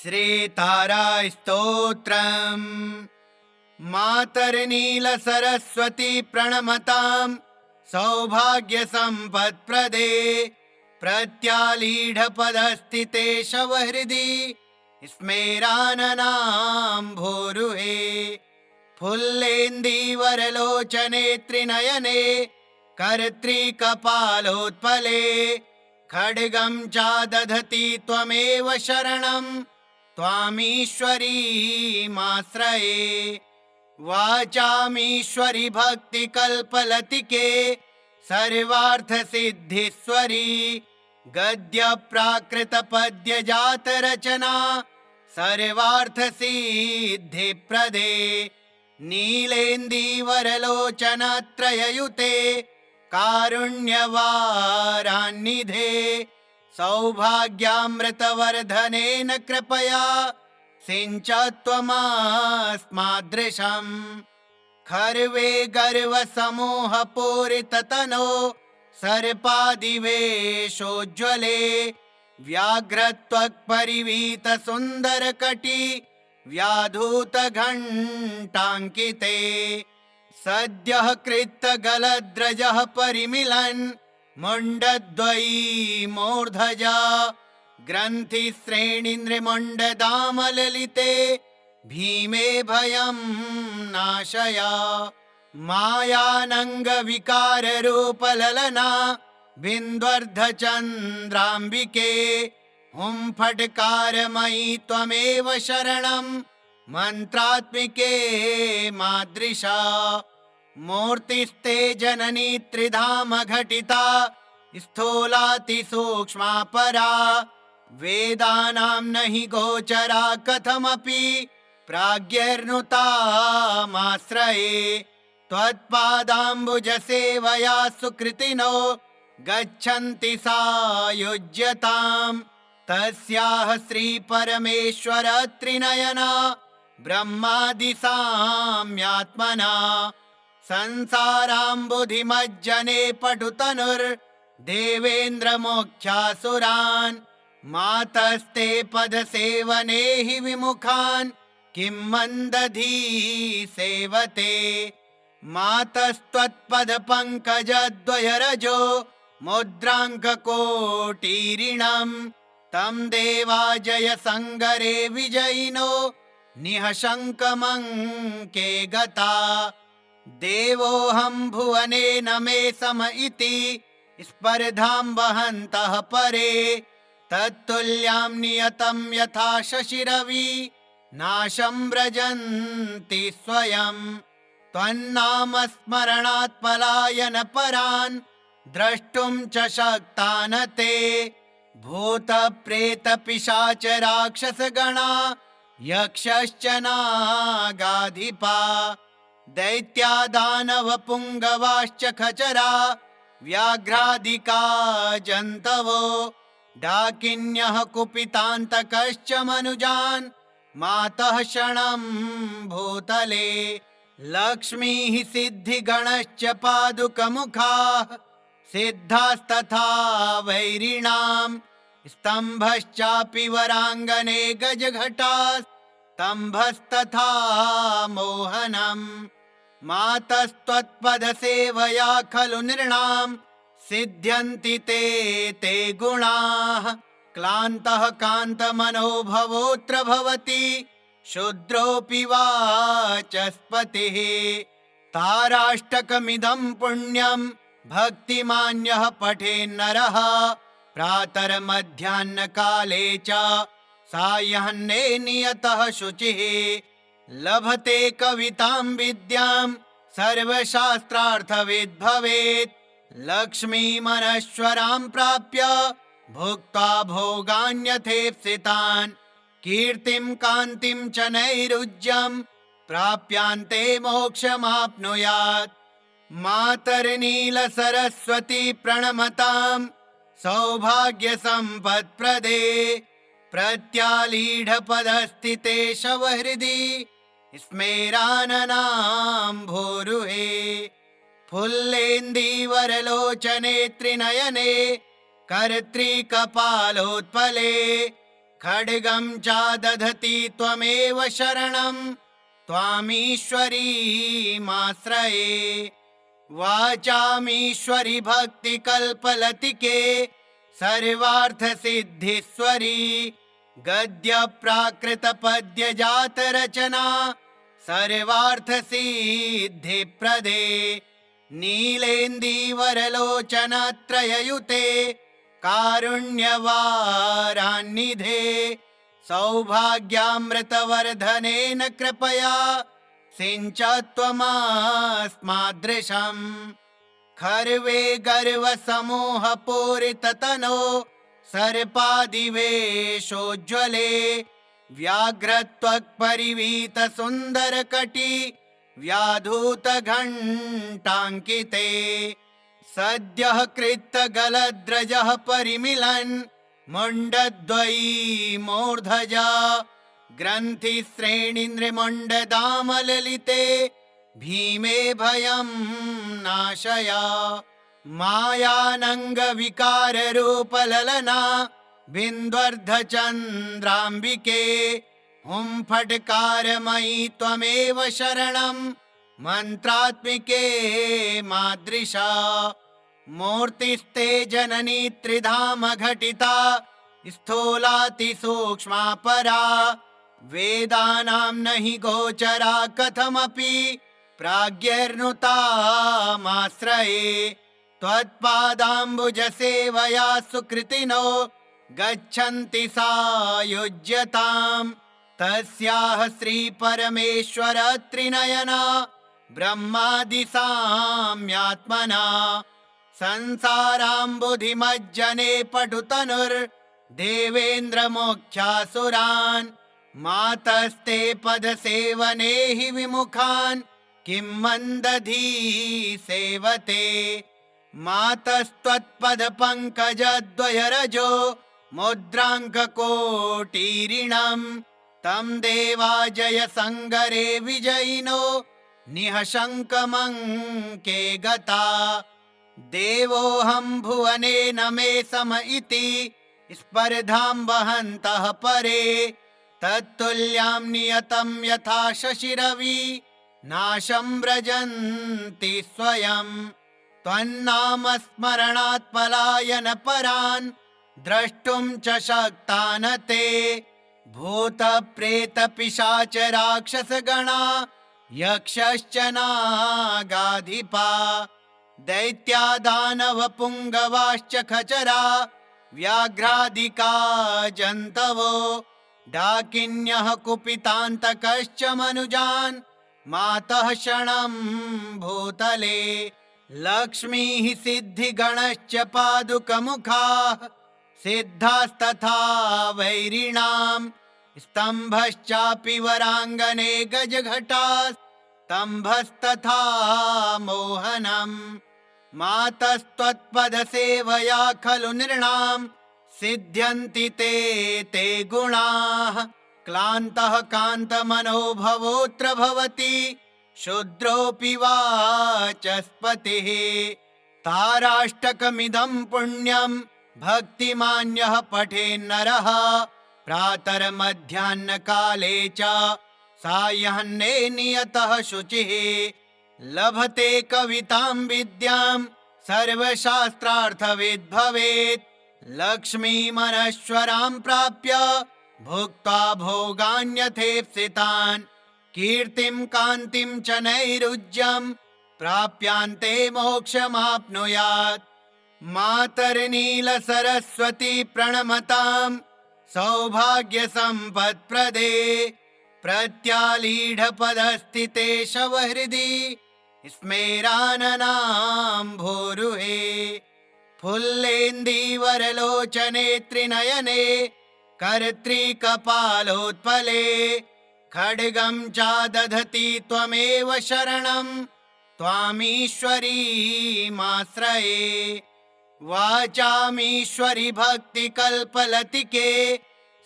श्रीताराय स्तोत्रम्। मातर्नीलसरस्वती प्रणमतां सौभाग्यसम्पत्प्रदे प्रत्यालीढपदस्थिते शवहृदि स्मेराननां भूरुहे। फुल्लेन्दीवरलोचने त्रिनयने कर्त्रीकपालोत्पले खड्गं चादधति त्वमेव शरणं त्वामीश्वरीमाश्रये। वाचामीश्वरि भक्तिकल्पलतिके सर्वार्थसिद्धिस्वरी गद्यप्राकृतपद्यजातरचना सर्वार्थसिद्धिप्रदे। नीलेन्दीवरलोचनत्रययुते कारुण्यवारान्निधे सौभाग्यामृतवर्धनेन कृपया सिञ्च त्वमस्मादृशम्। खर्वे गर्वसमूहपूरिततनो सर्पादिवेशोज्ज्वले व्याघ्रत्वक्परिवीतसुन्दरकटी व्याधूतघण्टाङ्किते। सद्यः कृत्तगलद्रजः परिमिलन् मुण्डद्वयी मूर्धजा ग्रन्थिश्रेणीन्द्रिमुण्डदामललिते भीमे भयं नाशया। मायानङ्गविकाररूपललना बिन्द्वर्धचन्द्राम्बिके हुं फट्कारमयि त्वमेव शरणं मन्त्रात्मिके मादृशा। मूर्तिस्ते जननी त्रिधाम घटिता स्थूलातिसूक्ष्मा परा वेदानां न हि गोचरा कथमपि प्राज्ञर्नुतामाश्रये। त्वत्पादाम्बुजसेवया सुकृतिनो गच्छन्ति सायुज्यताम् तस्याः श्रीपरमेश्वर त्रिनयना ब्रह्मादिसाम्यात्मना। संसाराम्बुधिमज्जने पटुतनुर्देवेन्द्रमोक्षासुरान् मातस्ते पदसेवने हि विमुखान् किं मन्दधी सेवते। मातस्त्वत्पदपङ्कजद्वयरजो मुद्राङ्ककोटीरिणम् तं देवा जयसङ्गरे विजयिनो निःशङ्कमङ्के गता। देवोऽहं भुवने न मे सम इति स्पर्धां वहन्तः परे तत्तुल्यां नियतं यथा शशिरवि नाशं व्रजन्ति स्वयं। त्वन्नामस्मरणात् पलायनपरान् द्रष्टुं च शक्ता न ते भूतप्रेतपिशाचराक्षसगणा यक्षश्च नागाधिपा दैत्यादानवपुङ्गवाश्च खचरा व्याघ्रादिका जन्तवो डाकिन्यः कुपितान्तकश्च मनुजान् मातः क्षणं भूतले। लक्ष्मीः सिद्धिगणश्च पादुकमुखाः सिद्धास्तथा वैरिणां स्तम्भश्चापि वराङ्गने गजघटास्तम्भस्तथा मोहनम्। मातस्त्वत्पदसेवया खलु नृणां सिद्ध्यन्ति ते गुणाः। क्लान्तः कान्तमनो भवोऽत्र भवति शूद्रोऽपि वाचस्पतिः। ताराष्टकमिदं पुण्यं भक्तिमान्यः पठेन्नरः प्रातर्मध्याह्नकाले च सायाह्ने नियतः शुचिः। लभते कवितां विद्यां सर्वशास्त्रार्थविद् भवेत्। लक्ष्मीमनश्वरां प्राप्य भुक्त्वा भोगान्यथेप्सितान् कीर्तिं कान्तिं च नैरुज्यं प्राप्यान्ते मोक्षमाप्नुयात्। मातर्नीलसरस्वती प्रणमतां सौभाग्यसम्पत्प्रदे प्रत्यालीढपदस्थिते शवहृदि स्मेराननां भूरुहे। फुल्लेन्दीवरलोचने त्रिनयने कर्त्रीकपालोत्पले खड्गं चादधति त्वमेव शरणं त्वामीश्वरीमाश्रये वाचामीश्वरि भक्तिकल्पलतिके सर्वार्थसिद्धिस्वरी गद्य प्राकृत पद्य जात रचना सर्वार्थसिद्धिप्रदे नीलेन्दीवरलोचनत्रययुते कारुण्यवारान्निधे सौभाग्यामृतवर्धनेन कृपया सिञ्च त्वमस्मादृशम् खर्वे गर्वसमूहपूरिततनो सर्पादिवेशोज्ज्वले व्याघ्रत्वक्परिवीतसुन्दरकटी व्याधूतघण्टाङ्किते सद्यः कृत्तगलद्रजः परिमिलन् मुण्डद्वयी मूर्धजा ग्रन्थिश्रेणीन्द्रमुण्डदामललिते भीमे भयं नाशया मायानङ्गविकाररूपललना बिन्द्वर्धचन्द्राम्बिके हुं फट्कारमयि त्वमेव शरणं मन्त्रात्मिके मादृशा मूर्तिस्ते जननी त्रिधाम घटिता स्थूलातिसूक्ष्मा परा वेदानां न हि गोचरा कथमपि प्राज्ञैर्नुतामाश्रये त्वत्पादाम्बुजसेवया सुकृतिनो गच्छन्ति सायुज्यताम् तस्याः श्रीपरमेश्वर त्रिनयना ब्रह्मादिसाम्यात्मना संसाराम्बुधिमज्जने पटुतनुर्देवेन्द्रमोक्षासुरान् मातस्ते पदसेवने हि विमुखान् किं मन्दधी सेवते मातस्त्वत्पदपङ्कजद्वयरजो मुद्राङ्ककोटीरिणम् तं देवा जयसङ्गरे विजयिनो निःशङ्कमङ्के गता देवोऽहं भुवने न मे सम इति स्पर्धां वहन्तः परे तत्तुल्यां नियतं यथा शशिरवि नाशं व्रजन्ति स्वयं त्वन्नामस्मरणात् पलायनपरान् द्रष्टुं च शक्तान ते भूतप्रेतपिशाच राक्षसगणा यक्षश्च नागाधिपा दैत्या दानवपुङ्गवाश्च खचरा व्याघ्रादिका जन्तवो डाकिन्यः कुपितान्तकश्च मनुजान् मातः क्षणं भूतले लक्ष्मीः सिद्धिगणश्च पादुकमुखाः सिद्धास्तथा वैरिणां स्तम्भश्चापि वराङ्गने गजघटास्तम्भस्तथा मोहनम् मातस्त्वत्पदसेवया खलु नृणां सिद्ध्यन्ति ते गुणाः क्लान्तः कान्तमनो भवोऽत्र भवति शूद्रोऽपि वाचस्पतिः ताराष्टकमिदं पुण्यं भक्तिमान्यः पठेन्नरः प्रातर्मध्याह्नकाले च सायाह्ने नियतः शुचिः लभते कवितां विद्यां सर्वशास्त्रार्थविद् भवेत् लक्ष्मीमनश्वरां प्राप्य भुक्त्वा भोगान्यथेप्सितान् कीर्तिं कान्तिं च नैरुज्यं प्राप्यान्ते मोक्षमाप्नुयात् मातर्नीलसरस्वती प्रणमतां सौभाग्यसम्पत्प्रदे प्रत्यालीढपदस्थिते शवहृदि स्मेराननां भूरुहे फुल्लेन्दीवरलोचने त्रिनयने कर्त्रीकपालोत्पले खड्गं चादधति त्वमेव शरणं त्वामीश्वरीमाश्रये वाचामीश्वरि भक्तिकल्पलतिके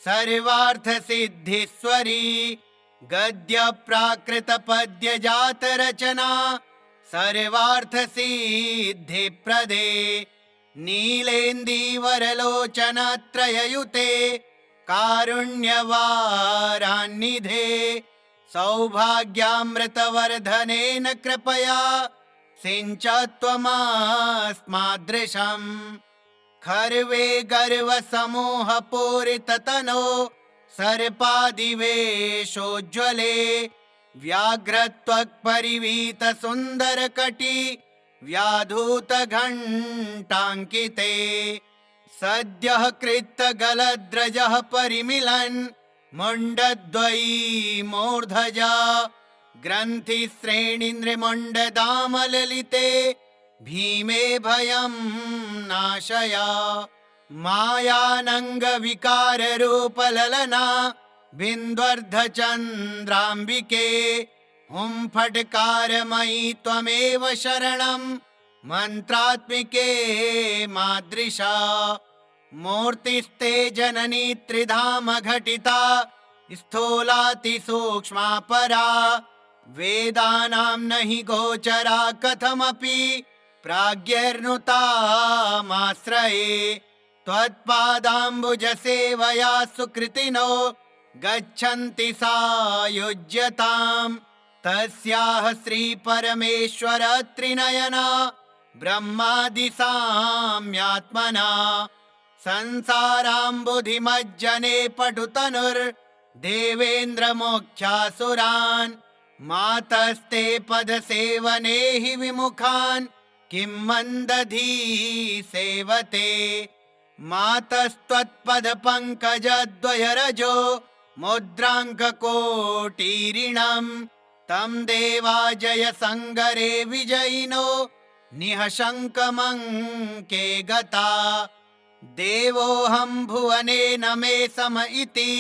सर्वार्थसिद्धिस्वरी गद्यप्राकृतपद्यजातरचना सर्वार्थसिद्धिप्रदे नीलेन्दीवरलोचनत्रययुते कारुण्यवारान्निधे सौभाग्यामृतवर्धनेन कृपया सिञ्च त्वमस्मादृशम् खर्वे गर्वसमूहपूरिततनो सर्पादिवेशोज्ज्वले व्याघ्रत्वक्परिवीतसुन्दरकटी व्याधूतघण्टाङ्किते सद्यः कृत्तगलद्रजः परिमिलन् मुण्डद्वयी मूर्धजा ग्रन्थिश्रेणीन्द्रमुण्डदामललिते भीमे भयं नाशया मायानङ्गविकाररूपललना बिन्द्वर्धचन्द्राम्बिके हुं फट्कारमयि त्वमेव शरणं मन्त्रात्मिके मादृशा मूर्तिस्ते जननी त्रिधाम घटिता स्थूलातिसूक्ष्मा परा वेदानां न हि गोचरा कथमपि प्राज्ञैर्नुतामाश्रये त्वत्पादाम्बुजसेवया सुकृतिनो गच्छन्ति सायुज्यताम् तस्याः श्रीपरमेश्वर त्रिनयना ब्रह्मादिसाम्यात्मना संसाराम्बुधिमज्जने पटुतनुर्देवेन्द्रमोक्षासुरान् मातस्ते पदसेवने हि विमुखान् किं मन्दधी सेवते मातस्त्वत्पदपङ्कजद्वयरजो मुद्राङ्ककोटीरिणम् तं देवा जयसङ्गरे विजयिनो निःशङ्कमङ्के गता देवोऽहं भुवने न मे सम इति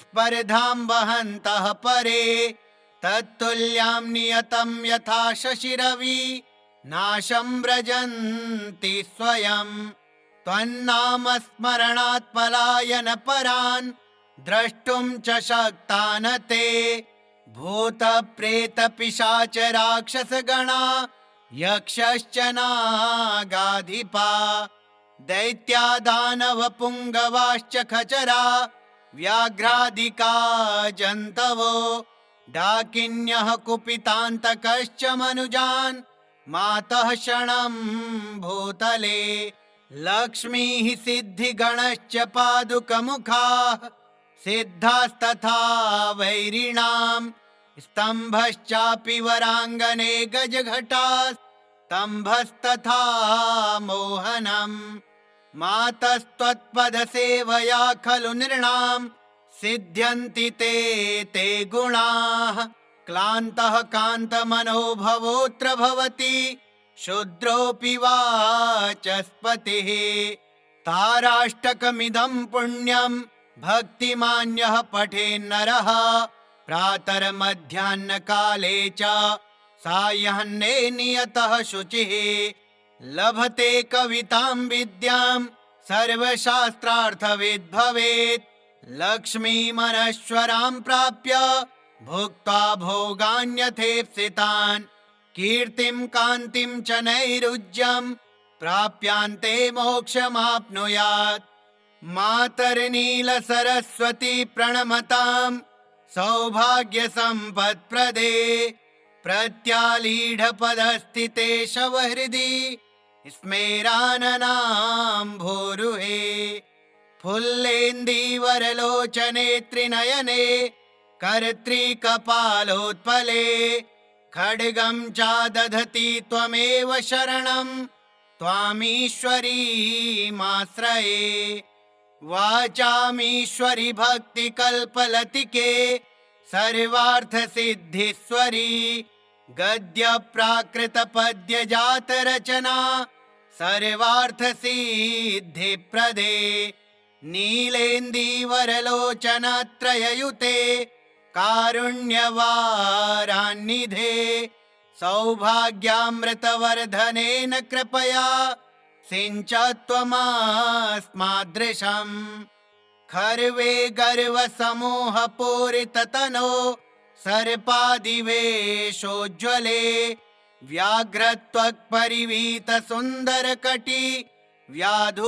स्पर्धां वहन्तः परे तत्तुल्यां नियतं यथा शशिरवि नाशं व्रजन्ति स्वयं त्वन्नामस्मरणात् पलायन परान् द्रष्टुं च शक्तान ते भूतप्रेतपिशाच राक्षसगणा यक्षश्च नागाधिपा दैत्या दानवपुङ्गवाश्च खचरा व्याघ्रादिका जन्तवो डाकिन्यः कुपितान्तकश्च मनुजान् मातः क्षणं भूतले लक्ष्मीः सिद्धिगणश्च पादुकमुखाः सिद्धास्तथा वैरिणां स्तम्भश्चापि वराङ्गने गजघटास्तम्भस्तथा मोहनम् मातस्त्वत्पदसेवया खलु नृणां सिद्ध्यन्ति ते गुणाः क्लान्तः कान्तमनो भवोऽत्र भवति शूद्रोऽपि वाचस्पतिः ताराष्टकमिदं पुण्यं भक्तिमान्यः पठेन्नरः प्रातर्मध्याह्नकाले च सायाह्ने नियतः शुचिः लभते कवितां विद्यां सर्वशास्त्रार्थविद् भवेत् लक्ष्मीमनश्वरां प्राप्य भुक्त्वा भोगान्यथेप्सितान् कीर्तिं कान्तिं च नैरुज्यं प्राप्यान्ते मोक्षमाप्नुयात् मातर्नीलसरस्वती प्रणमतां सौभाग्यसम्पत्प्रदे प्रत्यालीढपदस्थिते शवहृदि स्मेराननां भूरुहे फुल्लेन्दीवरलोचने त्रिनयने कर्त्रिकपालोत्पले खड्गं चादधति त्वमेव शरणं त्वामीश्वरीमाश्रये वाचामीश्वरि भक्तिकल्पलतिके सर्वार्थसिद्धिस्वरी गद्यप्राकृतपद्यजातरचना सर्वार्थसिद्धिप्रदे नीलेन्दीवरलोचनत्रययुते कारुण्यवारान्निधे सौभाग्यामृतवर्धनेन कृपया सिञ्च त्वमस्मादृशम् खर्वे गर्वसमूहपूरिततनो सर्पादिवेशोज्ज्वले व्याघ्रत्वक्परिवीतसुन्दरकटी व्याधूतघण्टाङ्किते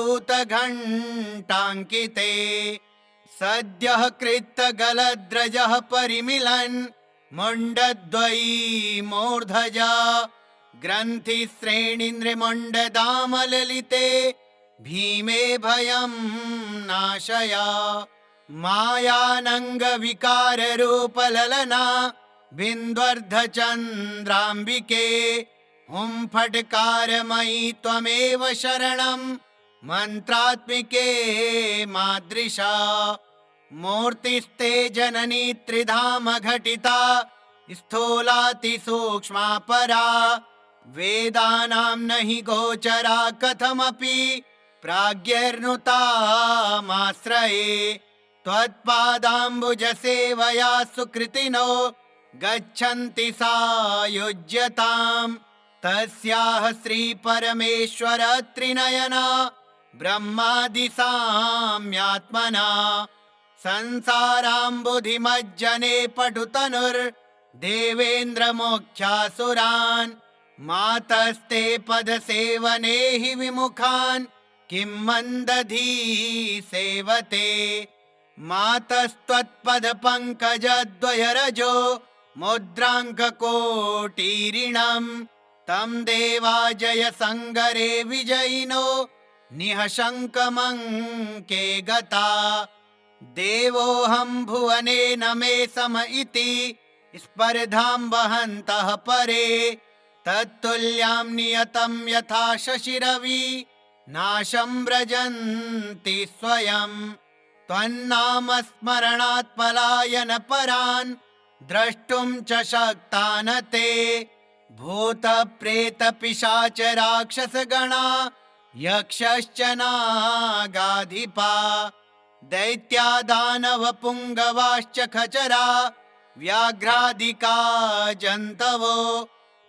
सद्यः कृत्तगलद्रजः परिमिलन् मुण्डद्वयी मूर्धजा ग्रन्थिश्रेणीन्द्रमुण्डदामललिते भीमे भयं नाशया मायानङ्गविकाररूपललना बिन्द्वर्धचन्द्राम्बिके हुं फट्कारमयि त्वमेव शरणं मन्त्रात्मिके मादृशा मूर्तिस्ते जननी त्रिधाम घटिता स्थूलातिसूक्ष्मा परा वेदानां न हि गोचरा कथमपि प्राज्ञैर्नुतामाश्रये त्वत्पादाम्बुजसेवया सुकृतिनो गच्छन्ति सायुज्यताम् तस्याः श्रीपरमेश्वर त्रिनयना ब्रह्मादिसाम्यात्मना संसाराम्बुधिमज्जने पटुतनुर्देवेन्द्रमोक्षासुरान् मातस्ते पदसेवने हि विमुखान् किं मन्दधी सेवते मातस्त्वत्पदपङ्कजद्वयरजो मुद्राङ्ककोटीरिणम् तं देवा जयसङ्गरे विजयिनो निःशङ्कमङ्के गता देवोऽहं भुवने न मे सम इति स्पर्धां वहन्तः परे तत्तुल्यां नियतं यथा शशिरवि नाशं व्रजन्ति स्वयं त्वन्नामस्मरणात् पलायन परान् द्रष्टुं च शक्ता न ते भूतप्रेतपिशाच राक्षसगणा यक्षश्च नागाधिपा दैत्या दानवपुङ्गवाश्च खचरा व्याघ्रादिका जन्तवो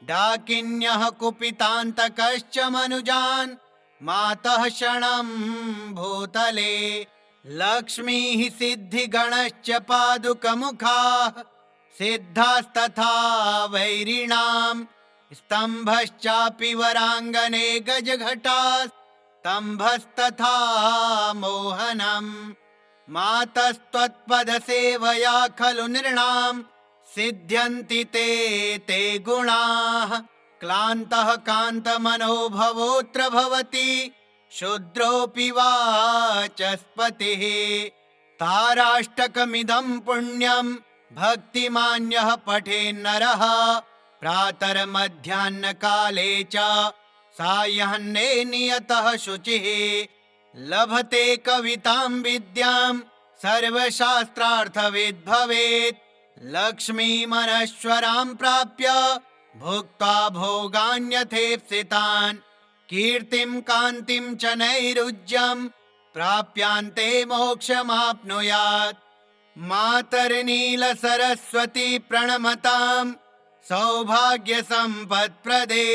डाकिन्यः कुपितान्तकश्च मनुजान् मातः क्षणं भूतले लक्ष्मीः सिद्धिगणश्च पादुकमुखाः सिद्धास्तथा वैरिणाम् स्तम्भश्चापि वराङ्गने गजघटास्तम्भस्तथा मोहनम् मातस्त्वत्पदसेवया खलु नृणाम् सिद्ध्यन्ति ते गुणाः क्लान्तः कान्तमनो भवोऽत्र भवति शूद्रोऽपि वाचस्पतिः ताराष्टकमिदं पुण्यं भक्तिमान्यः पठेन्नरः प्रातर्मध्याह्नकाले च सायाह्ने नियतः शुचिः लभते कवितां विद्यां सर्वशास्त्रार्थविद् भवेत् लक्ष्मीमनश्वरां प्राप्य भुक्त्वा भोगान्यथेप्सितान् कीर्तिं कान्तिं च नैरुज्यं प्राप्यान्ते मोक्षमाप्नुयात् मातर्नीलसरस्वती प्रणमतां सौभाग्यसम्पत्प्रदे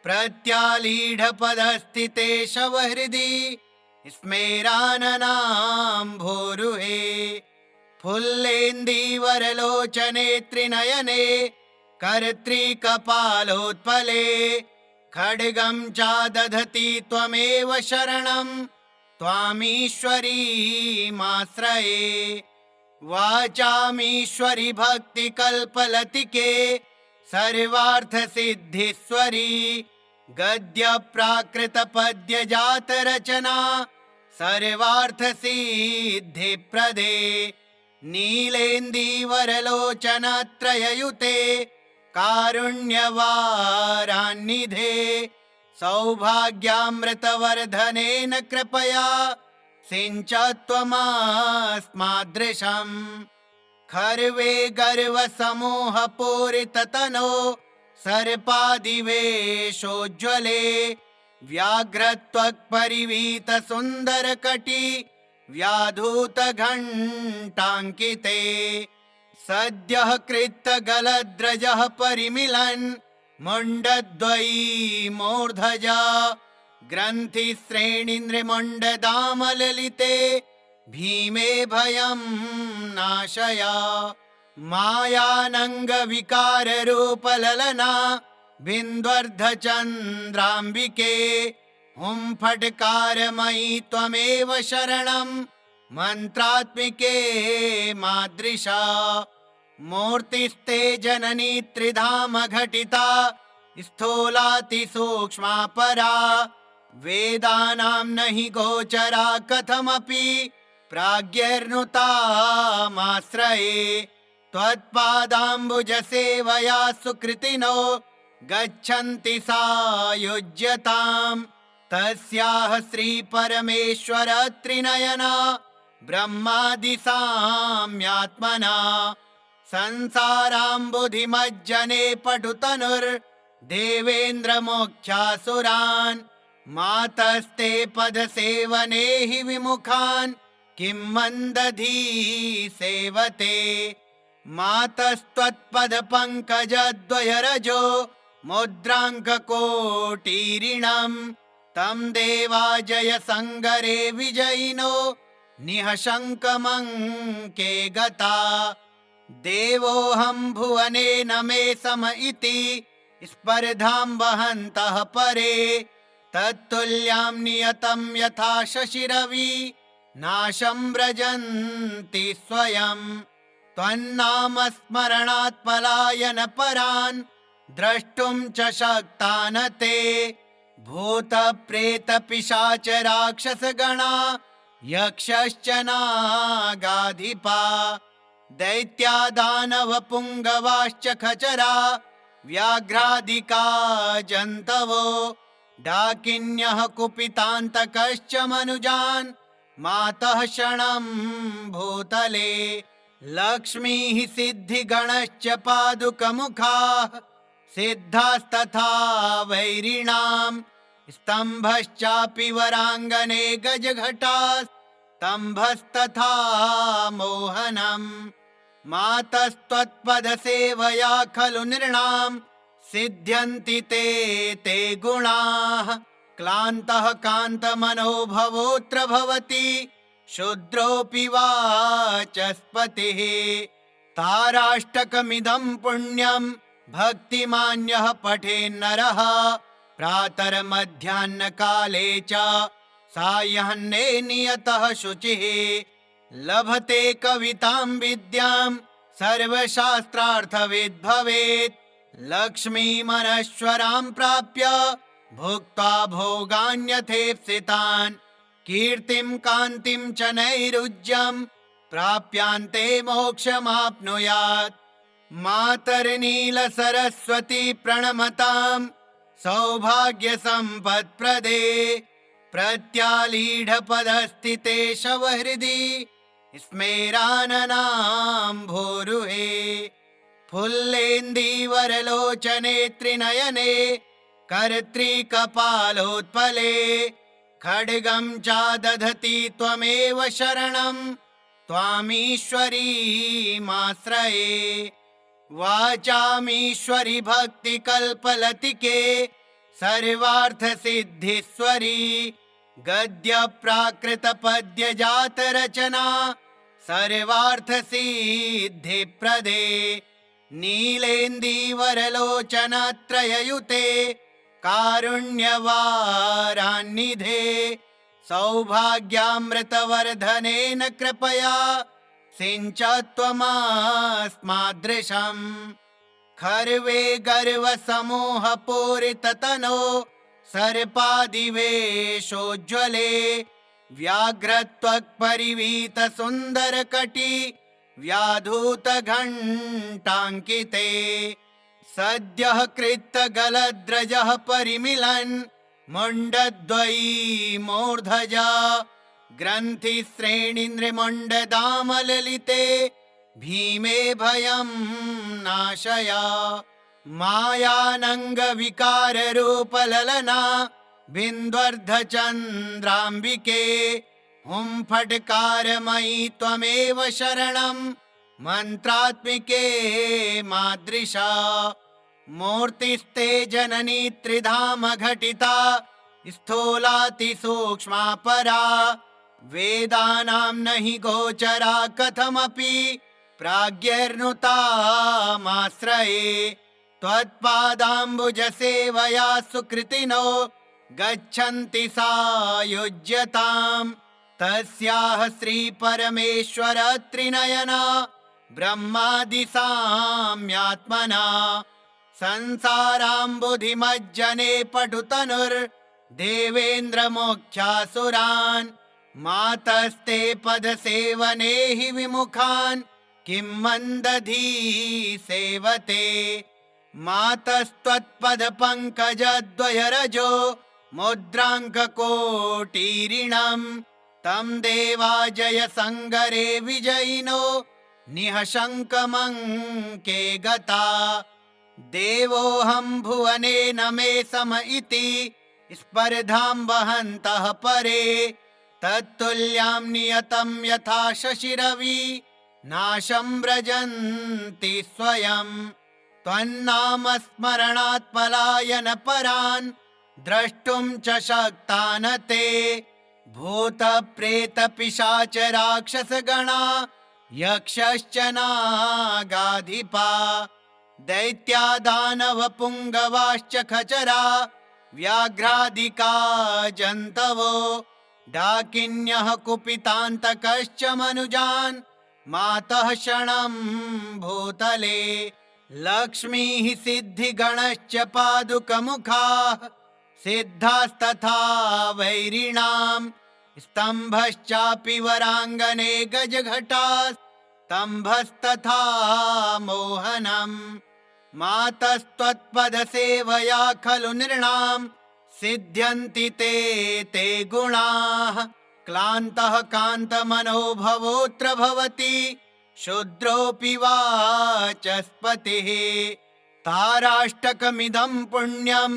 प्रत्यालीढपदस्थिते शवहृदि स्मेराननां भूरुहे फुल्लेन्दीवरलोचने त्रिनयने कर्त्रीकपालोत्पले खड्गं चादधति त्वमेव शरणं त्वामीश्वरीमाश्रये वाचामीश्वरि भक्तिकल्पलतिके सर्वार्थसिद्धिस्वरी गद्यप्राकृतपद्यजातरचना सर्वार्थसिद्धिप्रदे नीलेन्दीवरलोचनत्रययुते कारुण्यवारान्निधे सौभाग्यामृतवर्धनेन कृपया सिञ्च त्वमस्मादृशम् खर्वे गर्वसमूहपूरिततनो सर्पादिवेशोज्ज्वले व्याघ्रत्वक्परिवीतसुन्दरकटी व्याधूतघण्टाङ्किते सद्यः कृत्तगलद्रजः परिमिलन् मुण्डद्वयी मूर्धजा ग्रन्थिश्रेणीन्द्रमुण्डदामललिते भीमे भयं नाशया मायानङ्गविकाररूपललना बिन्द्वर्धचन्द्राम्बिके हुं फट्कारमयि त्वमेव शरणं मन्त्रात्मिके मादृशा मूर्तिस्ते जननी त्रिधाम घटिता स्थूलातिसूक्ष्मा परा वेदानां न हि गोचरा कथमपि प्राज्ञैर्नुतामाश्रये त्वत्पादाम्बुजसेवया सुकृतिनो गच्छन्ति सायुज्यताम् तस्याः श्रीपरमेश्वर त्रिनयना ब्रह्मादिसाम्यात्मना संसाराम्बुधिमज्जने पटुतनुर्देवेन्द्रमोक्षासुरान् मातस्ते पदसेवने हि विमुखान् किं मन्दधी सेवते मातस्त्वत्पदपङ्कजद्वयरजो मुद्राङ्ककोटीरिणम् तं देवा जयसङ्गरे विजयिनो निःशङ्कमङ्के गता देवोऽहं भुवने न मे सम इति स्पर्धां वहन्तः परे तत्तुल्यां नियतं यथा शशिरवि नाशं व्रजन्ति स्वयं त्वन्नाम स्मरणात् पलायन परान् द्रष्टुं च शक्ता न ते भूत प्रेत पिशाच राक्षसगणा यक्षश्च नागाधिपा दैत्या दानव पुङ्गवाश्च खचरा व्याघ्रादिका जन्तवो डाकिन्यः कुपितान्तकश्च मनुजान् मातः क्षणं भूतले लक्ष्मीः सिद्धिगणश्च पादुकमुखाः सिद्धास्तथा वैरिणाम् स्तम्भश्चापि वराङ्गने गजघटास्तम्भस्तथा मोहनम् मातस्त्वत्पदसेवया खलु नृणाम् सिद्ध्यन्ति ते गुणाः क्लान्तः कान्तमनोभवोऽत्र भवति शूद्रोऽपि वाचस्पतिः ताराष्टकमिदं पुण्यं भक्तिमान्यः पठेन्नरः प्रातर्मध्याह्नकाले च सायाह्ने नियतः शुचिः लभते कवितां विद्यां सर्वशास्त्रार्थविद् भवेत् लक्ष्मीमनश्वरां प्राप्य भुक्त्वा भोगान्यथेप्सितान् कीर्तिं कान्तिं च नैरुज्यं प्राप्यान्ते मोक्षमाप्नुयात् मातर्नीलसरस्वती प्रणमतां सौभाग्यसम्पत्प्रदे प्रत्यालीढपदस्थिते शवहृदि स्मेराननां भूरुहे फुल्लेन्दीवरलोचने त्रिनयने कर्त्रीकपालोत्पले खड्गं चादधति त्वमेव शरणं त्वामीश्वरीमाश्रये वाचामीश्वरि भक्तिकल्पलतिके सर्वार्थसिद्धिस्वरी गद्यप्राकृतपद्यजातरचना सर्वार्थसिद्धिप्रदे नीलेन्दीवरलोचनत्रययुते कारुण्यवारान्निधे सौभाग्यामृतवर्धनेन कृपया सिञ्च त्वमस्मादृशम् खर्वे गर्वसमूहपूरिततनो सर्पादिवेशोज्ज्वले व्याघ्रत्वक्परिवीतसुन्दरकटी व्याधूतघण्टाङ्किते सद्यः कृत्तगलद्रजः परिमिलन् मुण्डद्वयी मूर्धजा ग्रन्थिश्रेणीन्द्रमुण्डदामललिते भीमे भयं नाशया मायानङ्गविकाररूपललना बिन्द्वर्धचन्द्राम्बिके हुं फट्कारमयी त्वमेव शरणं मन्त्रात्मिके मादृशा मूर्तिस्ते जननी त्रिधाम घटिता स्थूलातिसूक्ष्मा परा वेदानां न हि गोचरा कथमपि प्राज्ञैर्नुतामाश्रये त्वत्पादाम्बुजसेवया सुकृतिनो गच्छन्ति सायुज्यताम् तस्याः श्रीपरमेश्वर त्रिनयना ब्रह्मादिसाम्यात्मना संसाराम्बुधिमज्जने पटुतनुर्देवेन्द्रमोक्षासुरान् मातस्ते पदसेवने हि विमुखान् किं मन्दधी सेवते मातस्त्वत्पदपङ्कजद्वयरजो मुद्राङ्ककोटीरिणम् तं देवा जयसङ्गरे विजयिनो निःशङ्कमङ्के गता देवोऽहं भुवने न मे सम इति स्पर्धां वहन्तः परे तत्तुल्यां नियतं यथा शशिरवि नाशं व्रजन्ति स्वयं त्वन्नाम स्मरणात् पलायन परान् द्रष्टुं च शक्ता न ते भूत प्रेत पिशाच राक्षसगणा यक्षश्च नागाधिपा दैत्या दानव पुङ्गवाश्च खचरा व्याघ्रादिका जन्तवो डाकिन्यः कुपितान्तकश्च मनुजान् मातः क्षणं भूतले लक्ष्मीः सिद्धिगणश्च पादुकमुखाः सिद्धास्तथा वैरिणाम् स्तम्भश्चापि वराङ्गने गजघटास्तम्भस्तथा मोहनम् मातस्त्वत्पदसेवया खलु नृणाम् सिद्ध्यन्ति ते गुणाः क्लान्तः कान्तमनो भवोऽत्र भवति शूद्रोऽपि वाचस्पतिः ताराष्टकमिदं पुण्यं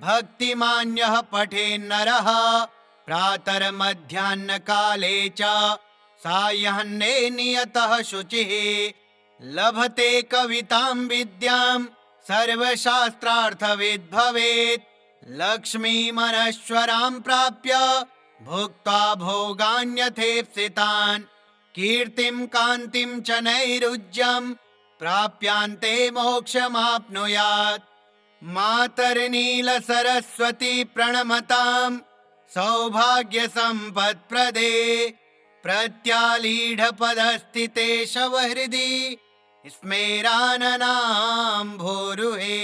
भक्तिमान्यः पठेन्नरः प्रातर्मध्याह्नकाले च सायाह्ने नियतः शुचिः लभते कवितां विद्यां सर्वशास्त्रार्थविद् भवेत् लक्ष्मीमनश्वरां प्राप्य भुक्त्वा भोगान्यथेप्सितान् कीर्तिं कान्तिं च नैरुज्यं प्राप्यान्ते मोक्षमाप्नुयात् मातर्नीलसरस्वती प्रणमतां सौभाग्यसम्पत्प्रदे प्रत्यालीढपदस्थिते शवहृदि स्मेराननां भूरुहे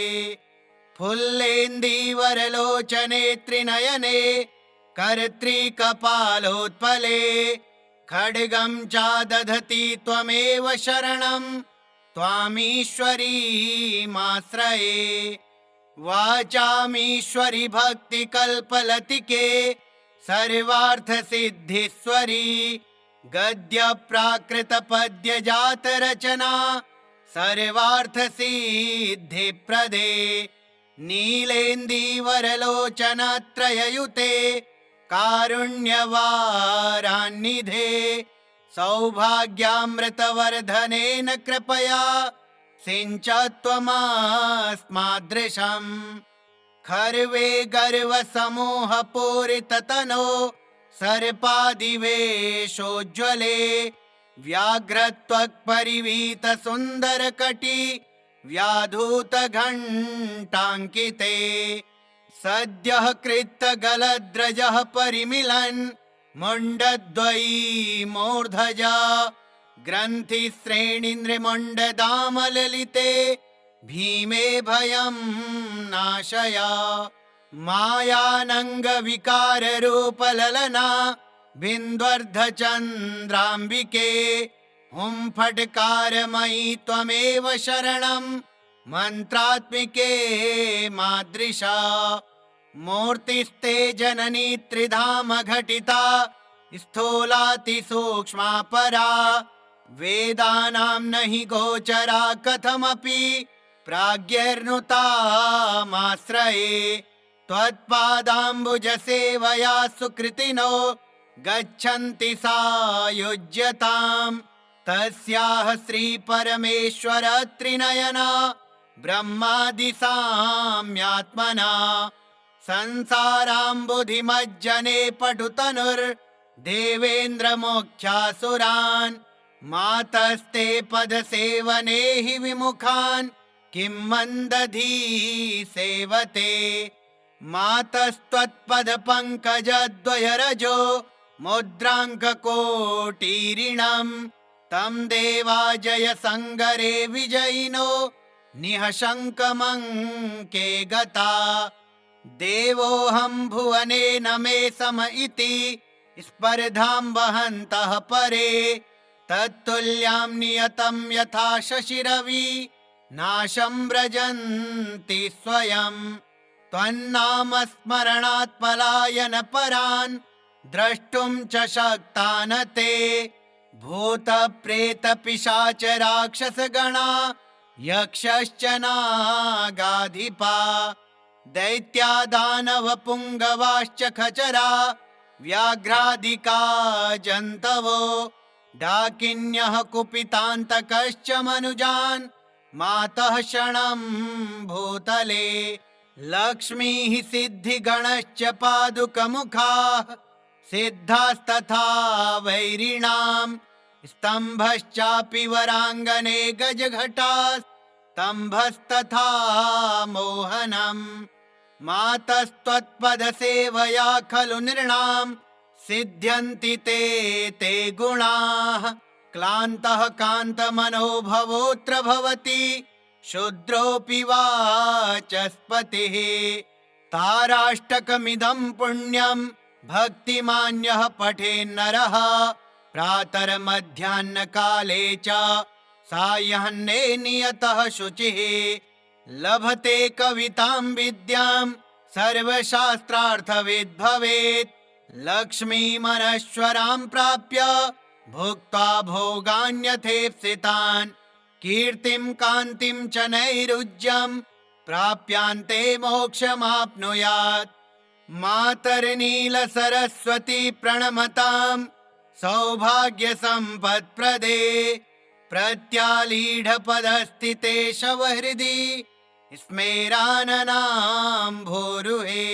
फुल्लेन्दीवरलोचने त्रिनयने कर्त्रीकपालोत्पले खड्गं चादधति त्वमेव शरणं त्वामीश्वरीमाश्रये वाचामीश्वरि भक्तिकल्पलतिके सर्वार्थसिद्धिस्वरी गद्यप्राकृतपद्यजातरचना सर्वार्थसिद्धिप्रदे नीलेन्दीवरलोचनत्रययुते कारुण्यवारान्निधे सौभाग्यामृतवर्धनेन कृपया सिञ्च त्वमस्मादृशम् खर्वे गर्वसमूहपूरिततनो सर्पादिवेशोज्ज्वले व्याघ्रत्वक्परिवीतसुन्दरकटी व्याधूतघण्टाङ्किते सद्यः कृत्तगलद्रजः परिमिलन् मुण्डद्वयी मूर्धजा ग्रन्थिश्रेणीन्द्रमुण्डदामललिते भीमे भयं नाशया मायानङ्गविकाररूपललना बिन्द्वर्धचन्द्राम्बिके हुं फट्कारमयी त्वमेव शरणं मन्त्रात्मिके मादृशा मूर्तिस्ते जननी त्रिधाम घटिता स्थूलातिसूक्ष्मा परा वेदानां न हि गोचरा कथमपि प्राज्ञर्नुतामाश्रये त्वत्पादाम्बुजसेवया सुकृतिनो गच्छन्ति सायुज्यताम् तस्याः श्रीपरमेश्वर त्रिनयना ब्रह्मादिसाम्यात्मना संसाराम्बुधिमज्जने पटुतनुर्देवेन्द्रमोक्षासुरान् मातस्ते पदसेवने हि विमुखान् किं मन्दधी सेवते मातस्त्वत्पदपङ्कजद्वयरजो मुद्राङ्ककोटीरिणम् तं देवा जयसङ्गरे विजयिनो निःशङ्कमङ्के गता। देवोऽहं भुवने न मे सम इति स्पर्धां वहन्तः परे। तत्तुल्यां नियतं यथा शशिरवि नाशं व्रजन्ति स्वयं। त्वन्नामस्मरणात् पलायनपरान् द्रष्टुं च शक्ता न ते। भूतप्रेतपिशाच राक्षसगणा यक्षश्च नागाधिपा दैत्या दानवपुङ्गवाश्च खचरा व्याघ्रादिका जन्तवो। डाकिन्यः कुपितान्तकश्च मनुजान् मातः क्षणं भूतले। लक्ष्मीः सिद्धिगणश्च पादुकमुखाः सिद्धास्तथा वैरिणाम्। स्तम्भश्चापि वराङ्गने गजघटास्तम्भस्तथा मोहनम्। मातस्त्वत्पदसेवया खलु नृणाम् सिद्ध्यन्ति ते गुणाः। क्लान्तः कान्तमनो भवोऽत्र भवति शूद्रोऽपि वाचस्पतिः। ताराष्टकमिदं पुण्यं भक्तिमान्यः पठेन्नरः प्रातर्मध्याह्नकाले च सायाह्ने नियतः शुचिः। लभते कवितां विद्यां सर्वशास्त्रार्थविद् भवेत्। लक्ष्मीमनश्वरां प्राप्य भुक्त्वा भोगान्यथेप्सितान्। कीर्तिं कान्तिं च नैरुज्यं प्राप्यान्ते मोक्षमाप्नुयात्। मातर्नीलसरस्वती प्रणमतां सौभाग्यसम्पत्प्रदे। प्रत्यालीढपदस्थिते शवहृदि स्मेराननां भूरुहे।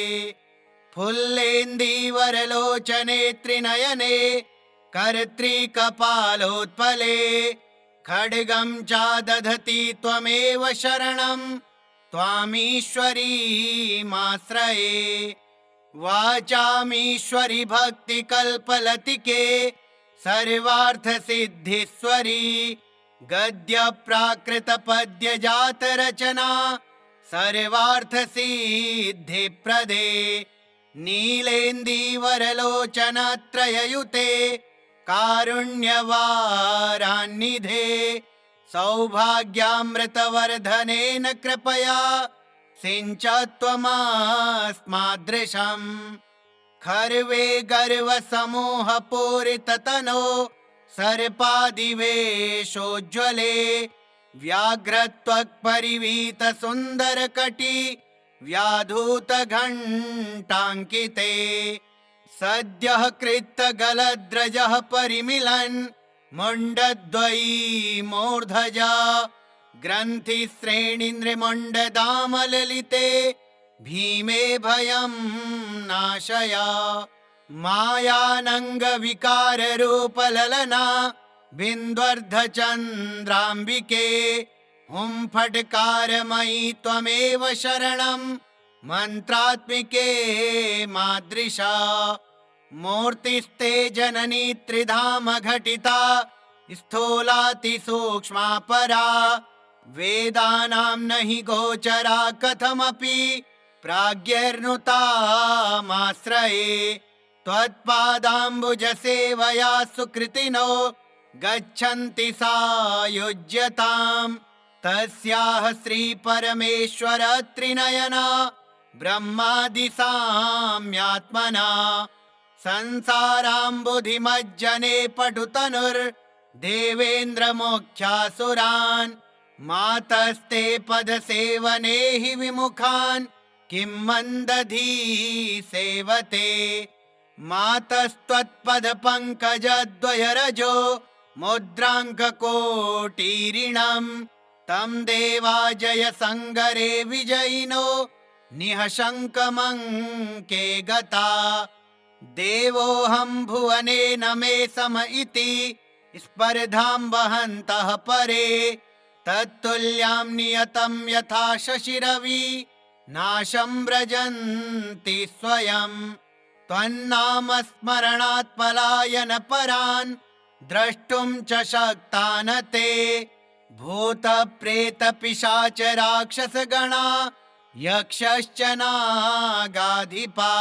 फुल्लेन्दीवरलोचने त्रिनयने कर्त्रीकपालोत्पले। खड्गं चादधति त्वमेव शरणं त्वामीश्वरीमाश्रये। वाचामीश्वरि भक्तिकल्पलतिके सर्वार्थसिद्धिस्वरी। गद्यप्राकृतपद्यजातरचना सर्वार्थसिद्धिप्रदे। नीलेन्दीवरलोचनत्रययुते कारुण्यवारान्निधे। सौभाग्यामृतवर्धनेन कृपया सिञ्च त्वमस्मादृशम्। खर्वे गर्वसमूहपूरिततनो सर्पादिवेशोज्ज्वले। व्याघ्रत्वक्परिवीतसुन्दरकटी व्याधूतघण्टाङ्किते। सद्यः कृत्तगलद्रजः परिमिलन् मुण्डद्वयी मूर्धजा। ग्रन्थिश्रेणीन्द्रमुण्डदामललिते भीमे भयं नाशया। मायानङ्गविकाररूपललना बिन्द्वर्धचन्द्राम्बिके। हुं फट्कारमयि त्वमेव शरणं मन्त्रात्मिके मादृशा। मूर्तिस्ते जननी त्रिधाम घटिता स्थूलातिसूक्ष्मा परा। वेदानां न हि गोचरा कथमपि प्राज्ञैर्नुतामाश्रये। त्वत्पादाम्बुजसेवया सुकृतिनो गच्छन्ति सायुज्यताम्। तस्याः श्रीपरमेश्वर त्रिनयना ब्रह्मादिसाम्यात्मना। संसाराम्बुधिमज्जने पटुतनुर्देवेन्द्रमोक्षासुरान्। मातस्ते पदसेवने हि विमुखान् किं मन्दधी सेवते। मातस्त्वत्पदपङ्कजद्वयरजो मुद्राङ्ककोटीरिणम् तं देवा जयसङ्गरे विजयिनो निःशङ्कमङ्के गता। देवोऽहं भुवने न मे सम इति स्पर्धां वहन्तः परे। तत्तुल्यां नियतं यथा शशिरवि नाशं व्रजन्ति स्वयं। त्वन्नामस्मरणात् पलायनपरान् द्रष्टुं च शक्ता न ते। भूतप्रेतपिशाच राक्षसगणा यक्षश्च नागाधिपा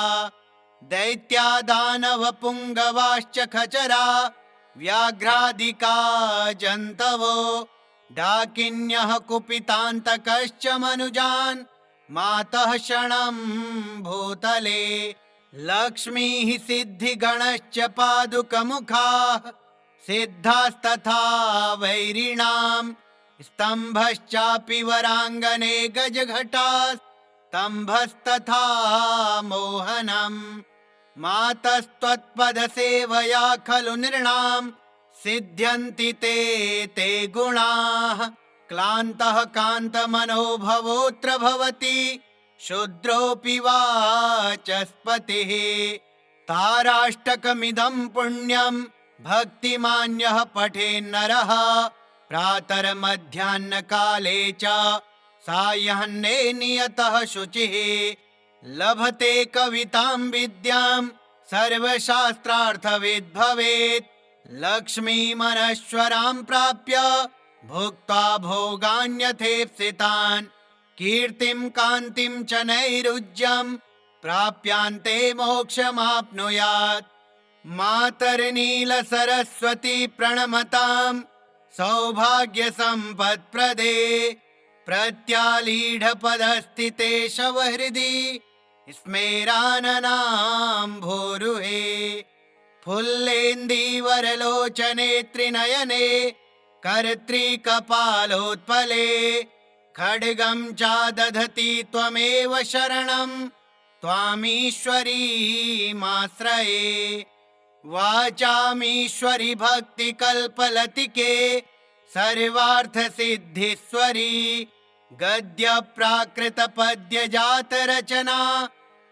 दैत्या दानवपुङ्गवाश्च खचरा व्याघ्रादिका जन्तवो डाकिन्यः कुपितान्तकश्च मनुजान् मातः क्षणं भूतले। लक्ष्मीः सिद्धिगणश्च पादुकमुखाः सिद्धास्तथा वैरिणाम् स्तम्भश्चापि वराङ्गने गजघटास्तम्भस्तथा मोहनम्। मातस्त्वत्पदसेवया खलु नृणाम् सिद्ध्यन्ति ते गुणाः। क्लान्तः कान्तमनोभवोऽत्र भवति शूद्रोऽपि वाचस्पतिः। ताराष्टकमिदं पुण्यं भक्तिमान्यः पठेन्नरः प्रातर्मध्याह्नकाले च सायाह्ने नियतः शुचिः। लभते कवितां विद्यां सर्वशास्त्रार्थविद् भवेत्। लक्ष्मीमनश्वरां प्राप्य भुक्त्वा भोगान्यथेप्सितान् कीर्तिं कान्तिं च नैरुज्यं प्राप्यान्ते मोक्षमाप्नुयात्। मातर्नीलसरस्वती प्रणमतां सौभाग्यसम्पत्प्रदे प्रत्यालीढपदस्थिते शवहृदि स्मेराननां भूरुहे। फुल्लेन्दीवरलोचने त्रिनयने कर्त्रीकपालोत्पले खड्गं चादधति त्वमेव शरणं त्वामीश्वरीमाश्रये। वाचामीश्वरि भक्तिकल्पलतिके सर्वार्थसिद्धिस्वरी गद्यप्राकृतपद्यजातरचना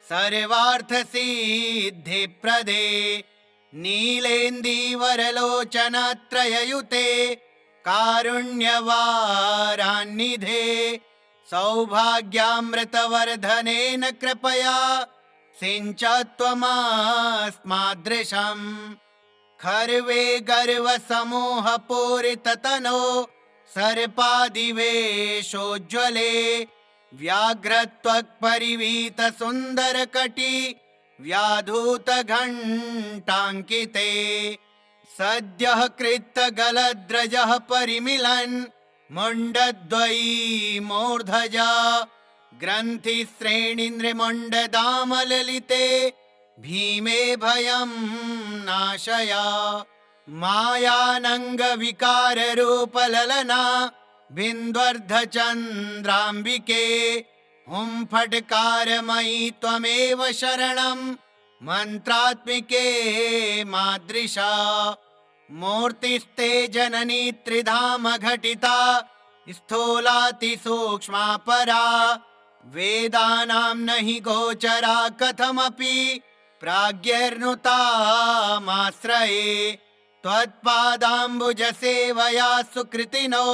सर्वार्थसिद्धिप्रदे। नीलेन्दीवरलोचनत्रययुते कारुण्यवारान्निधे सौभाग्यामृतवर्धनेन कृपया सिञ्च त्वमस्मादृशम्। खर्वे गर्वसमूहपूरिततनो सर्पादिवेशोज्ज्वले व्याघ्रत्वक्परिवीतसुन्दरकटी व्याधूतघण्टाङ्किते। सद्यः कृत्तगलद्रजः परिमिलन् मुण्डद्वयी मूर्धजा ग्रन्थिश्रेणीन्द्रमुण्डदामललिते भीमे भयं नाशया। मायानङ्गविकाररूपललना बिन्द्वर्धचन्द्राम्बिके हुं फट्कारमयि त्वमेव शरणं मन्त्रात्मिके मादृशा। मूर्तिस्ते जननी त्रिधाम घटिता स्थूलातिसूक्ष्मा परा वेदानां न हि गोचरा कथमपि प्राज्ञैर्नुतामाश्रये। त्वत्पादाम्बुजसेवया सुकृतिनो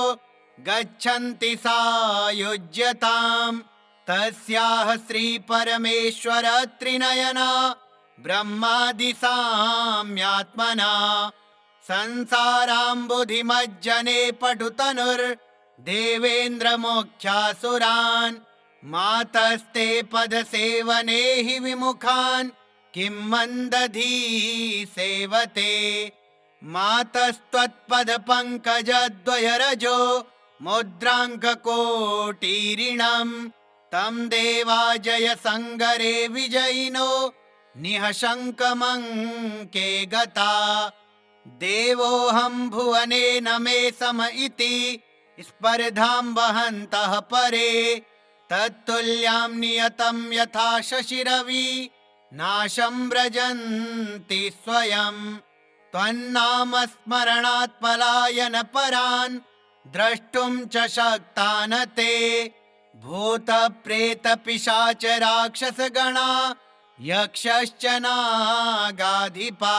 गच्छन्ति सायुज्यताम् तस्याः श्रीपरमेश्वर त्रिनयना ब्रह्मादिसाम्यात्मना। संसाराम्बुधिमज्जने पटुतनुर्देवेन्द्रमोक्षासुरान् मातस्ते पदसेवने हि विमुखान् किं मन्दधी सेवते। मातस्त्वत्पदपङ्कजद्वयरजो मुद्राङ्ककोटीरिणम् तं देवा जयसङ्गरे विजयिनो निःशङ्कमङ्के गता। देवोऽहं भुवने न मे सम इति स्पर्धां वहन्तः परे तत्तुल्यां नियतं यथा शशिरवि नाशं व्रजन्ति स्वयं। त्वन्नामस्मरणात् पलायनपरान् द्रष्टुं च शक्ता न ते। भूतप्रेतपिशाच राक्षसगणा यक्षश्च नागाधिपा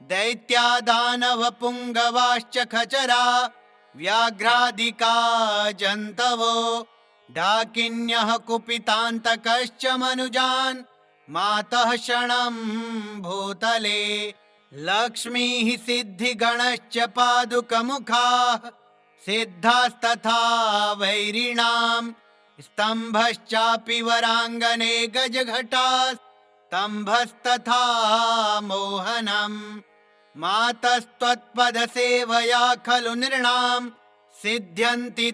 दैत्या दानवपुङ्गवाश्च खचरा व्याघ्रादिका जन्तवो डाकिन्यः कुपितान्तकश्च मनुजान् मातः क्षणं भूतले। लक्ष्मीः सिद्धिगणश्च पादुकमुखाः सिद्धास्तथा वैरिणाम्। स्तम्भश्चापि वराङ्गने गजघटास्तम्भस्तथा मोहनम्। मातस्त्वत्पदसेवया खलु नृणाम् सिद्ध्यन्ति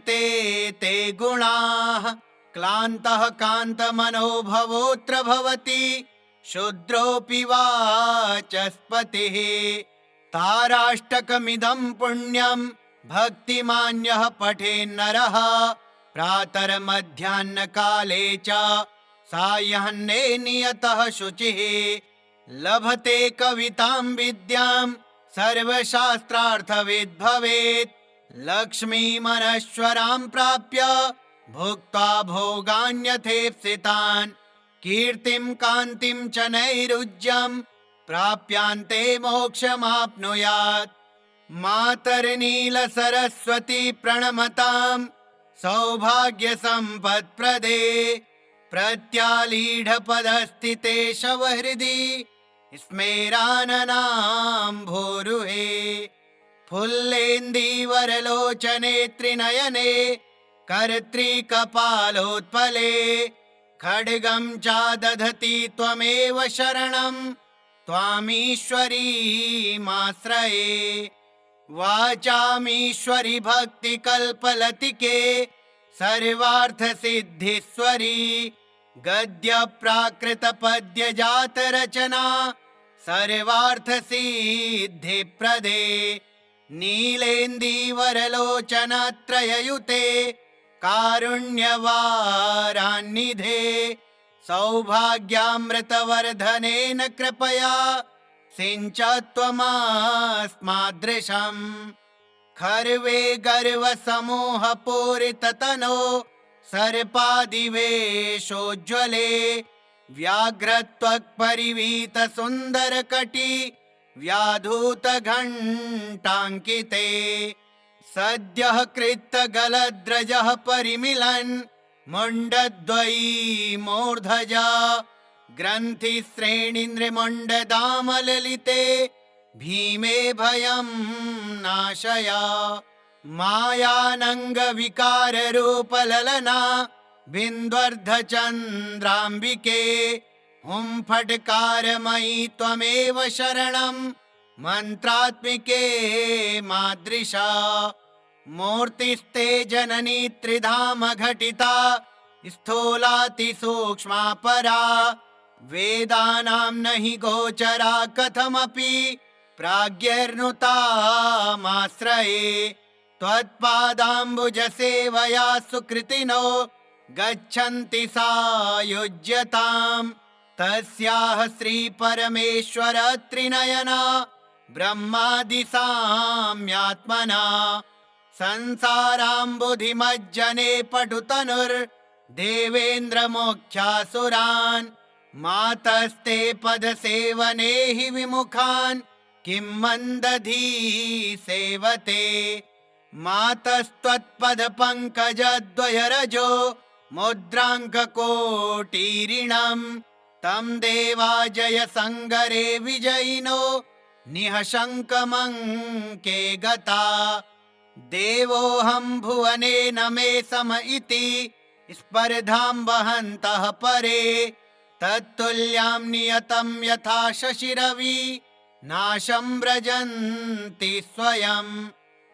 ते गुणाः। क्लान्तः कान्तमनो भवोऽत्र भवति शूद्रोऽपि वाचस्पतिः। ताराष्टकमिदं पुण्यं भक्तिमान्यः पठेन्नरः प्रातर्मध्याह्नकाले च सायाह्ने नियतः शुचिः। लभते कवितां विद्यां सर्वशास्त्रार्थविद् भवेत्। लक्ष्मीमनश्वरां प्राप्य भुक्त्वा भोगान्यथेप्सितान्। कीर्तिं कान्तिं च नैरुज्यं प्राप्यान्ते मोक्षमाप्नुयात्। मातर्नीलसरस्वती प्रणमतां सौभाग्यसम्पत्प्रदे। प्रत्यालीढपदस्थिते शवहृदि स्मेराननां भूरुहे। फुल्लेन्दीवरलोचने त्रिनयने कर्त्रीकपालोत्पले। खड्गं चादधति त्वमेव शरणं त्वामीश्वरीमाश्रये। वाचामीश्वरि भक्तिकल्पलतिके सर्वार्थसिद्धिस्वरी। गद्यप्राकृतपद्यजातरचना सर्वार्थसिद्धिप्रदे। नीलेन्दीवरलोचनत्रययुते कारुण्यवारान्निधे। सौभाग्यामृतवर्धनेन कृपया सिञ्च त्वमस्मादृशम्। खर्वे गर्वसमोहपूरिततनो सर्पादिवेशोज्ज्वले। व्याघ्रत्वक्परिवीतसुन्दरकटी व्याधूतघण्टाङ्किते। सद्यः कृत्तगलद्रजः परिमिलन् मुण्डद्वयी मूर्धजा। ग्रन्थिश्रेणीन्द्रमुण्डदामललिते भीमे भयं नाशया। मायानङ्गविकाररूपललना बिन्द्वर्धचन्द्राम्बिके। हुं फट्कारमयि त्वमेव शरणं मन्त्रात्मिके मादृशा। मूर्तिस्ते जननी त्रिधाम घटिता स्थूलातिसूक्ष्मा परा। वेदानां न हि गोचरा कथमपि प्राज्ञैर्नुतामाश्रये। त्वत्पादाम्बुजसेवया सुकृतिनो गच्छन्ति सायुज्यताम्। तस्याः श्रीपरमेश्वर त्रिनयना ब्रह्मादिसाम्यात्मना। संसाराम्बुधिमज्जने पटुतनुर्देवेन्द्रमोक्षासुरान्। मातस्ते पदसेवने हि विमुखान् किं मन्दधी सेवते। मातस्त्वत्पदपङ्कजद्वयरजो मुद्राङ्ककोटीरिणम्। तं देवा जयसङ्गरे विजयिनो निःशङ्कमङ्के गता। देवोऽहं भुवने न मे सम इति स्पर्धां वहन्तः परे। तत्तुल्यां नियतं यथा शशिरवि नाशं व्रजन्ति स्वयं।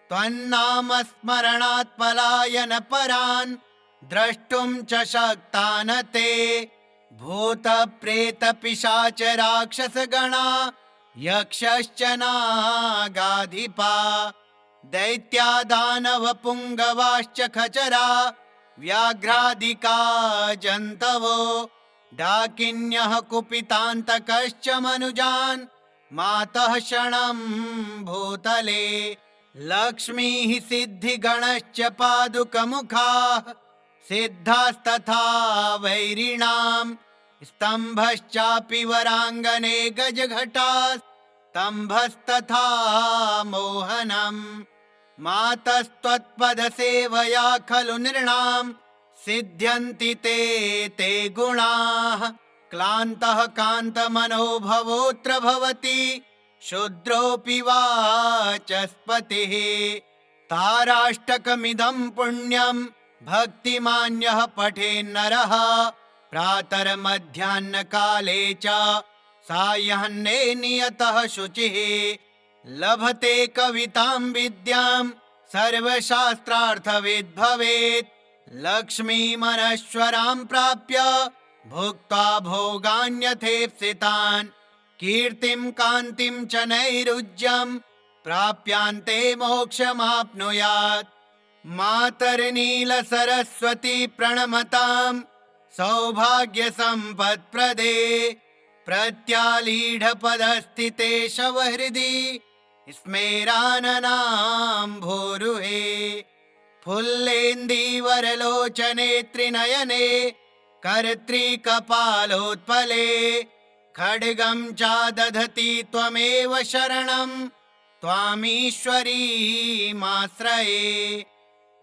त्वन्नामस्मरणात् पलायनपरान् द्रष्टुं च शक्ता न ते। भूतप्रेतपिशाचराक्षसगणा यक्षश्च नागाधिपा। दैत्यादानवपुङ्गवाश्च खचरा व्याघ्रादिका जन्तवो। डाकिन्यः कुपितान्तकश्च मनुजान् मातः क्षणं भूतले। लक्ष्मीः सिद्धिगणश्च पादुकमुखाः सिद्धास्तथा वैरिणाम्। स्तम्भश्चापि वराङ्गने गजघटास्तम्भस्तथा मोहनम्। मातस्त्वत्पदसेवया खलु नृणाम् सिद्ध्यन्ति ते गुणाः। क्लान्तः कान्तमनो भवोऽत्र भवति शूद्रोऽपि वाचस्पतिः। ताराष्टकमिदं पुण्यं भक्तिमान्यः पठेन्नरः प्रातर्मध्याह्नकाले च सायह्ने नियतः शुचिः। लभते कवितां विद्यां सर्वशास्त्रार्थविद् भवेत्। लक्ष्मीमनश्वरां प्राप्य भुक्त्वा भोगान्यथेप्सितान् कीर्तिं कान्तिं च नैरुज्यं प्राप्यान्ते मोक्षमाप्नुयात्। मातर्नीलसरस्वती प्रणमतां सौभाग्यसम्पत्प्रदे प्रत्यालीढपदस्थिते शवहृदि स्मेराननां भूरुहे। फुल्लेन्दीवरलोचने त्रिनयने कर्त्रीकपालोत्पले खड्गं चादधति त्वमेव शरणं त्वामीश्वरीमाश्रये।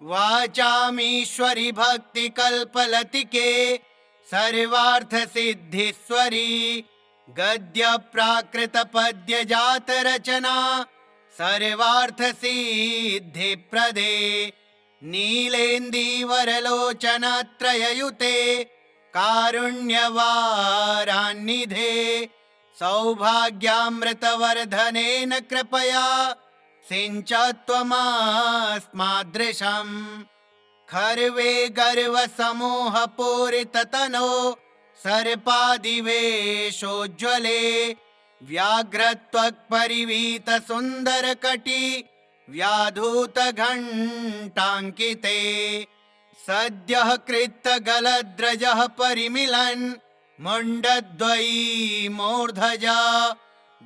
वाचामीश्वरि भक्तिकल्पलतिके सर्वार्थसिद्धिस्वरी गद्यप्राकृतपद्यजातरचना सर्वार्थसिद्धिप्रदे। नीलेन्दीवरलोचनत्रययुते कारुण्यवारान्निधे सौभाग्यामृतवर्धनेन कृपया सिञ्च त्वमस्मादृशम्। खर्वे गर्वसमूहपूरिततनो सर्पादिवेशोज्ज्वले व्याघ्रत्वक्परिवीतसुन्दरकटी व्याधूतघण्टाङ्किते। सद्यः कृत्तगलद्रजः परिमिलन् मुण्डद्वयी मूर्धजा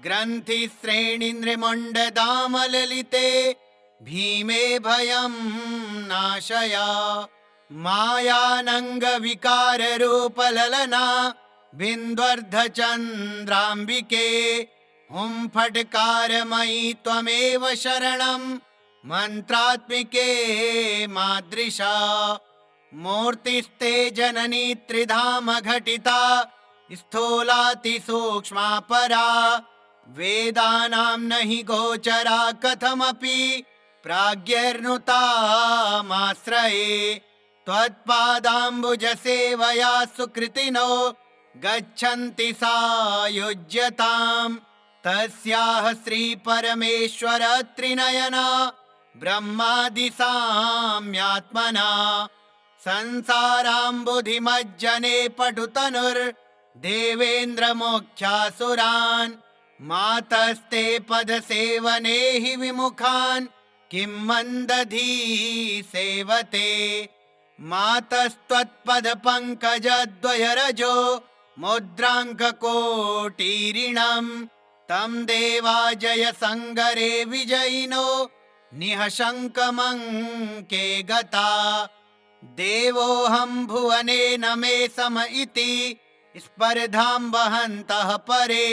ग्रन्थिश्रेणीन्द्रमुण्डदामललिते भीमे भयं नाशया। मायानङ्गविकाररूपललना बिन्द्वर्धचन्द्राम्बिके हुं फट्कारमयि त्वमेव शरणं मन्त्रात्मिके मादृशा। मूर्तिस्ते जननी त्रिधाम घटिता स्थूलातिसूक्ष्मा परा वेदानां न हि गोचरा कथमपि प्राज्ञर्नुतामाश्रये। त्वत्पादाम्बुजसेवया सुकृतिनो गच्छन्ति सायुज्यतां तस्याः श्रीपरमेश्वर त्रिनयना ब्रह्मादिसाम्यात्मना। संसाराम्बुधिमज्जने पटुतनुर्देवेन्द्रमोक्षासुरान् मातस्ते पदसेवने हि विमुखान् किं मन्दधी सेवते। मातस्त्वत्पदपङ्कजद्वयरजो मुद्राङ्ककोटीरिणं तं देवा जयसङ्गरे विजयिनो निःशङ्कमङ्के गता। देवोऽहं भुवने न मे सम इति स्पर्धां वहन्तः परे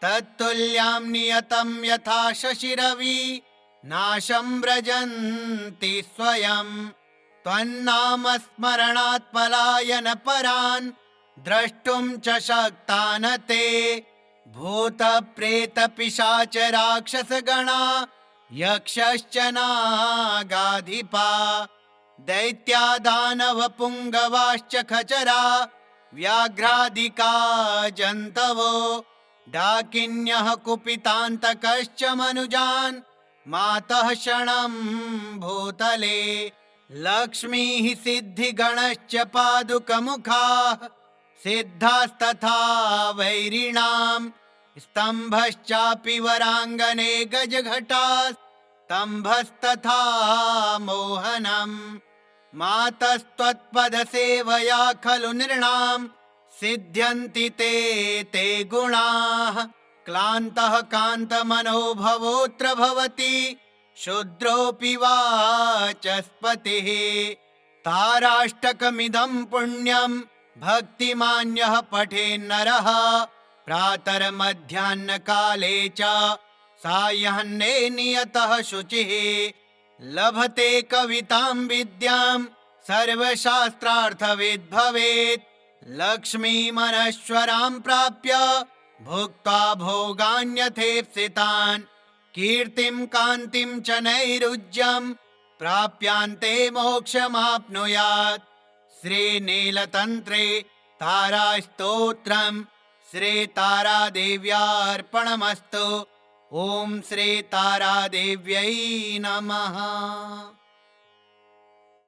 तत्तुल्यां नियतं यथा शशिरवि नाशं व्रजन्ति स्वयं। त्वन्नामस्मरणात् पलायनपरान् द्रष्टुं च शक्ता न ते भूतप्रेतपिशाचराक्षसगणा यक्षश्च नागाधिपा। दैत्यादानवपुङ्गवाश्च खचरा व्याघ्रादिका जन्तवो डाकिन्यः कुपितान्तकश्च मनुजान् मातः क्षणं भूतले। लक्ष्मीः सिद्धिगणश्च पादुकमुखाः सिद्धास्तथा वैरिणां स्तम्भश्चापि वराङ्गने गजघटास्तम्भस्तथा मोहनम्। मातस्त्वत्पदसेवया खलु नृणां सिद्ध्यन्ति ते गुणाः। क्लान्तः कान्तमनो भवोऽत्र भवति शूद्रोऽपि वाचस्पतिः। ताराष्टकमिदं पुण्यं भक्तिमान्यः पठेन्नरः प्रातर्मध्याह्नकाले च सायह्ने नियतः शुचिः। लभते कवितां विद्यां सर्वशास्त्रार्थविद् भवेत्। लक्ष्मीमनश्वरां प्राप्य भुक्त्वा भोगान्यथेप्सितान् कीर्तिं कान्तिं च नैरुज्यं प्राप्यान्ते मोक्षमाप्नुयात्। श्रीनीलतन्त्रे तारास्तोत्रम् श्रीतारादेव्यार्पणमस्तु। ॐ श्रीतारादेव्यै नमः।